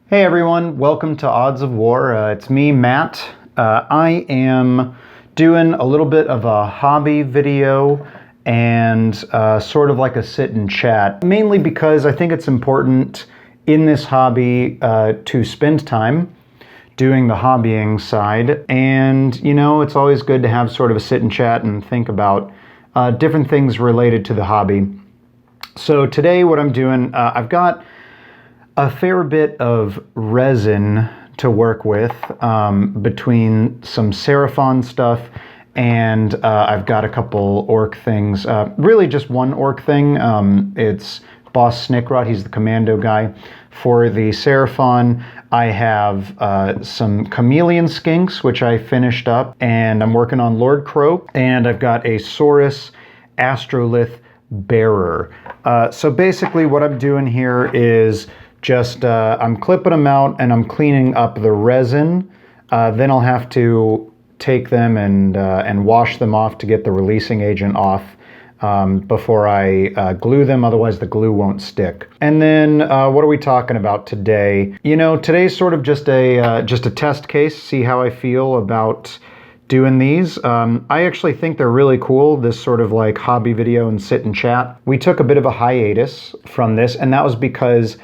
Hey everyone, welcome to Odds of War. It's me, Matt. I am doing a little bit of a hobby video and sort of like a sit and chat, mainly because I think it's important in this hobby to spend time doing the hobbying side. And, you know, it's always good to have sort of a sit and chat and think about different things related to the hobby. So today what I'm doing, I've got a fair bit of resin to work with between some Seraphon stuff and I've got a couple orc things. Really just one orc thing. It's Boss Snickrot, he's the commando guy. For the Seraphon, I have some chameleon skinks, which I finished up, and I'm working on Lord Croak, and I've got a Saurus Astrolith bearer. So basically what I'm doing here is just I'm clipping them out and I'm cleaning up the resin. Then I'll have to take them and wash them off to get the releasing agent off before I glue them, otherwise the glue won't stick. And then what are we talking about today? You know, today's sort of just a test case, see how I feel about doing these. I actually think they're really cool, this sort of like hobby video and sit and chat. We took a bit of a hiatus from this, and that was because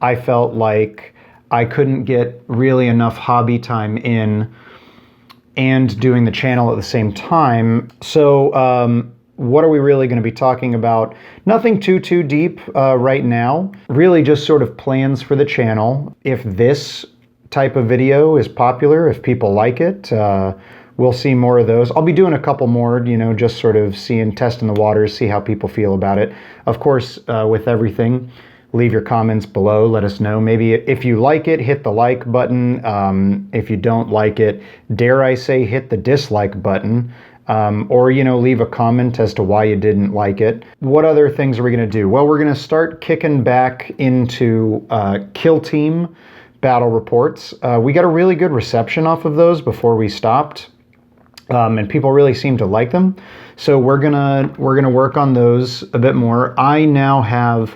I felt like I couldn't get really enough hobby time in and doing the channel at the same time. So what are we really going to be talking about? Nothing too deep right now. Really just sort of plans for the channel. If this type of video is popular, if people like it, we'll see more of those. I'll be doing a couple more, you know, just sort of testing the waters, see how people feel about it. Of course, with everything, leave your comments below, let us know. Maybe if you like it, hit the like button. If you don't like it, dare I say, hit the dislike button. Or, you know, leave a comment as to why you didn't like it. What other things are we going to do? Well, we're going to start kicking back into Kill Team battle reports. We got a really good reception off of those before we stopped. And people really seem to like them. So we're gonna work on those a bit more. I now have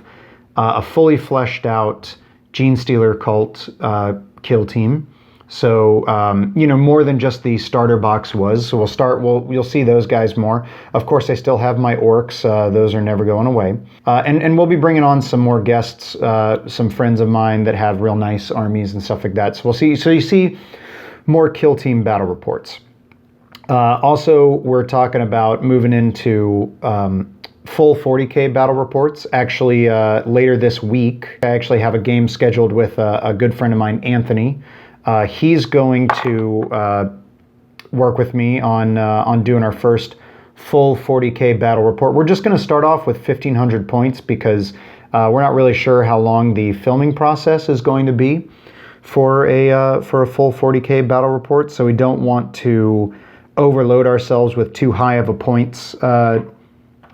a fully fleshed out Genestealer Cult kill team. So, you know, more than just the starter box was. So you'll see those guys more. Of course, I still have my orcs. Those are never going away. And we'll be bringing on some more guests, some friends of mine that have real nice armies and stuff like that. So we'll see. So you see more kill team battle reports. Also, we're talking about moving into full 40K battle reports. Actually, later this week, I actually have a game scheduled with a good friend of mine, Anthony. He's going to work with me on doing our first full 40K battle report. We're just going to start off with 1,500 points because we're not really sure how long the filming process is going to be for a full 40K battle report. So we don't want to overload ourselves with too high of a points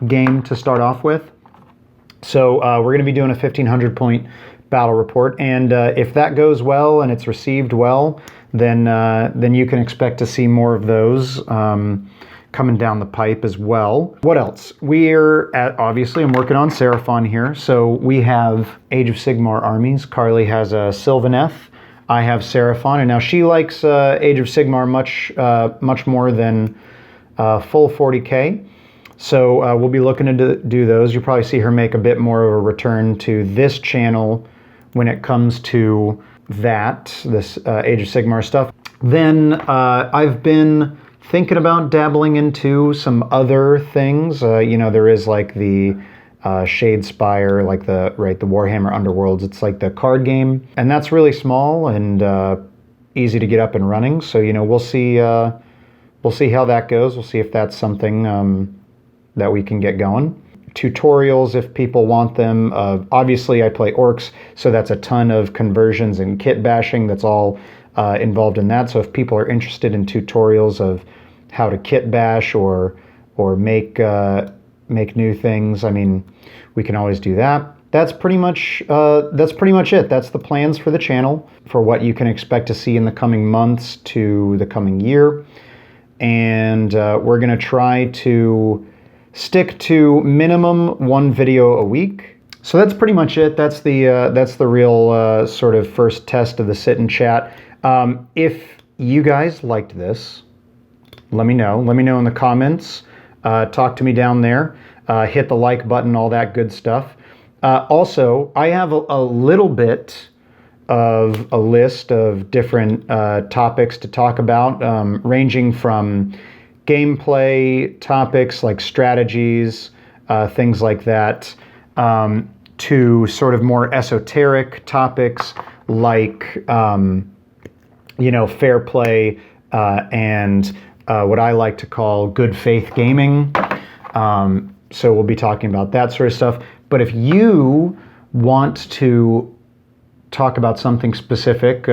game to start off with. So we're going to be doing a 1,500 point battle report, and if that goes well and it's received well, then you can expect to see more of those coming down the pipe as well. What else? Obviously I'm working on Seraphon here, so we have Age of Sigmar armies. Carly has a Sylvaneth. I have Seraphon, and now she likes Age of Sigmar much more than full 40K. So we'll be looking to do those. You'll probably see her make a bit more of a return to this channel when it comes to this Age of Sigmar stuff. Then I've been thinking about dabbling into some other things. You know, there is like the Shadespire, like the Warhammer Underworlds. It's like the card game, and that's really small and easy to get up and running. So, you know, we'll see how that goes. We'll see if that's something that we can get going. Tutorials, if people want them. Obviously, I play orcs, so that's a ton of conversions and kit bashing. That's all involved in that. So if people are interested in tutorials of how to kit bash or make new things, I mean, we can always do that. That's pretty much it. That's the plans for the channel, for what you can expect to see in the coming months to the coming year. And we're going to try to stick to minimum one video a week. So that's pretty much it. That's the real sort of first test of the sit and chat. If you guys liked this, let me know. Let me know in the comments. Talk to me down there. Hit the like button, all that good stuff. Also, I have a little bit of a list of different topics to talk about, ranging from gameplay topics like strategies, things like that, to sort of more esoteric topics like, fair play and what I like to call good faith gaming. So we'll be talking about that sort of stuff. But if you want to talk about something specific,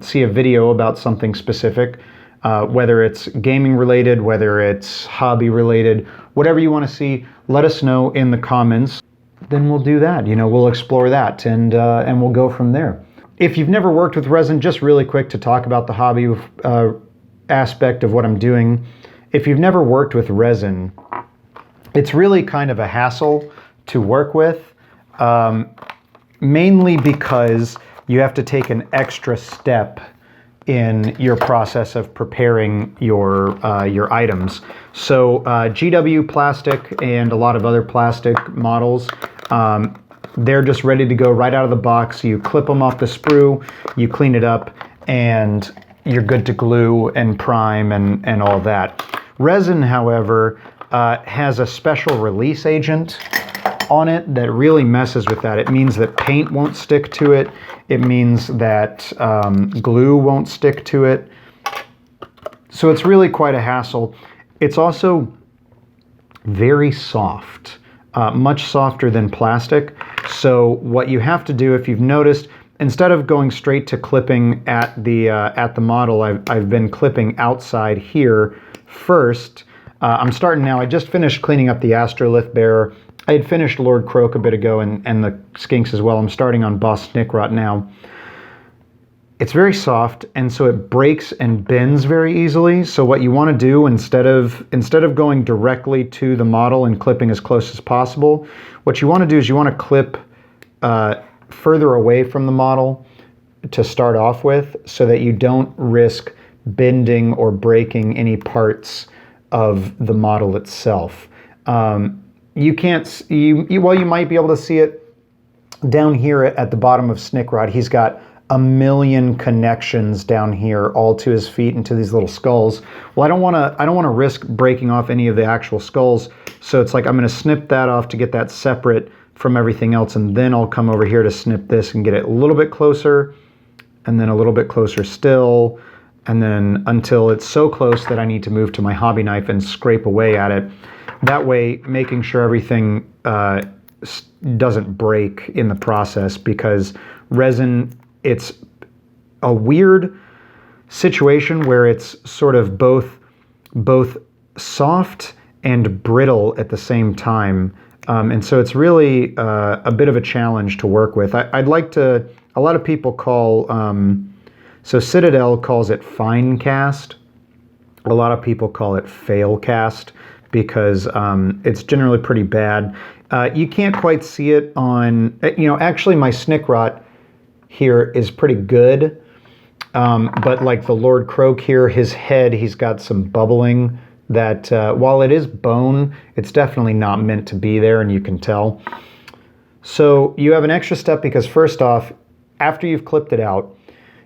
see a video about something specific, whether it's gaming related, whether it's hobby related, whatever you want to see, let us know in the comments. Then we'll do that. We'll explore that and we'll go from there. If you've never worked with resin, just really quick to talk about the hobby aspect of what I'm doing. If you've never worked with resin, it's really kind of a hassle to work with. Mainly because you have to take an extra step in your process of preparing your items. So GW plastic and a lot of other plastic models, they're just ready to go right out of the box. You clip them off the sprue, you clean it up, and you're good to glue and prime and all that. Resin, however, has a special release agent on it that really messes with that. It means that paint won't stick to it. It means that glue won't stick to it. So it's really quite a hassle. It's also very soft, much softer than plastic. So what you have to do, if you've noticed, instead of going straight to clipping at the model, I've been clipping outside here first. I'm starting now. I just finished cleaning up the Astrolith Bearer. I had finished Lord Croak a bit ago and the Skinks as well. I'm starting on Boss Snickrot now. It's very soft, and so it breaks and bends very easily. So what you want to do, instead of going directly to the model and clipping as close as possible, what you want to do is you want to clip further away from the model to start off with, so that you don't risk bending or breaking any parts of the model itself. You can't, well, you might be able to see it down here at the bottom of Snickrot. He's got a million connections down here, all to his feet and to these little skulls. Well, I don't want to risk breaking off any of the actual skulls. So it's like I'm going to snip that off to get that separate from everything else, and then I'll come over here to snip this and get it a little bit closer, and then a little bit closer still, and then until it's so close that I need to move to my hobby knife and scrape away at it. That way, making sure everything doesn't break in the process, because resin, it's a weird situation where it's sort of both soft and brittle at the same time. And so it's really a bit of a challenge to work with. I'd like to, a lot of people call, so Citadel calls it fine cast. A lot of people call it fail cast, because it's generally pretty bad. You can't quite see it on, actually my Snickrot here is pretty good, but like the Lord Croak here, his head, he's got some bubbling that while it is bone, it's definitely not meant to be there, and you can tell. So you have an extra step, because first off, after you've clipped it out,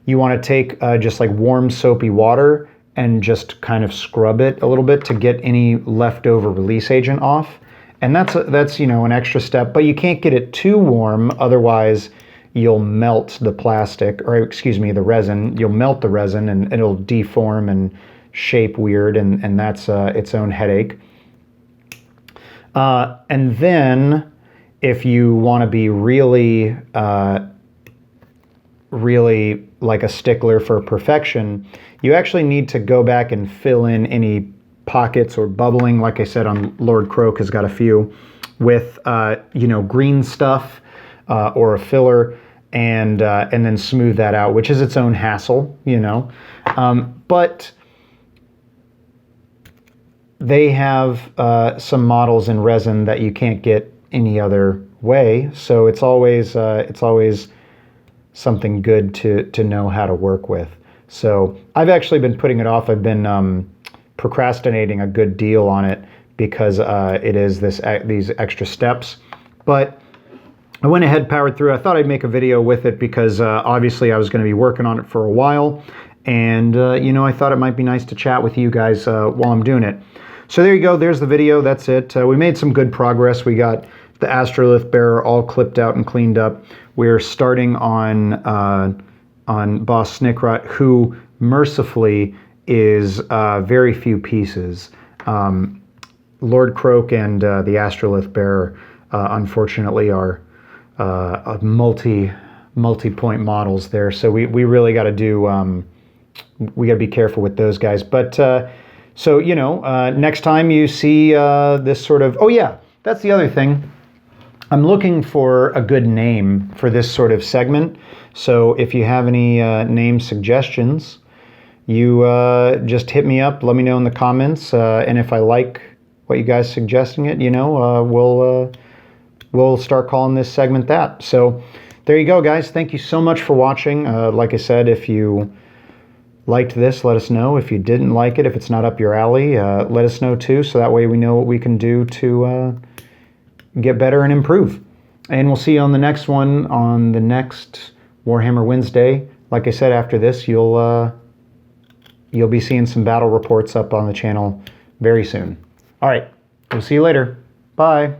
you want to take just like warm soapy water and just kind of scrub it a little bit to get any leftover release agent off. And that's an extra step, but you can't get it too warm, otherwise you'll melt the plastic, or excuse me, the resin. You'll melt the resin and it'll deform and shape weird, and that's its own headache. And then if you want to be really like a stickler for perfection, you actually need to go back and fill in any pockets or bubbling. Like I said, on Lord Croak has got a few with green stuff or a filler, and then smooth that out, which is its own hassle, but they have some models in resin that you can't get any other way, so it's always something good to know how to work with. So I've actually been putting it off. I've been procrastinating a good deal on it because it is these extra steps. But I went ahead, powered through. I thought I'd make a video with it because obviously I was going to be working on it for a while, and you know, I thought it might be nice to chat with you guys while I'm doing it. So there you go. There's the video. That's it. We made some good progress. We got the astrolith bearer all clipped out and cleaned up. We're starting on Boss Snickrot, who mercifully is very few pieces. Lord Croak and the astrolith bearer, unfortunately, are multi-point models there. So we really got to do. We got to be careful with those guys. But so you know, next time you see this sort of. Oh yeah, that's the other thing. I'm looking for a good name for this sort of segment. So if you have any name suggestions, you just hit me up. Let me know in the comments. And if I like what you guys suggesting it, you know, we'll start calling this segment that. So there you go, guys. Thank you so much for watching. Like I said, if you liked this, let us know. If you didn't like it, if it's not up your alley, let us know too. So that way we know what we can do to get better and improve. And we'll see you on the next one, on the next Warhammer Wednesday. Like I said, after this, you'll be seeing some battle reports up on the channel very soon. All right, we'll see you later. Bye.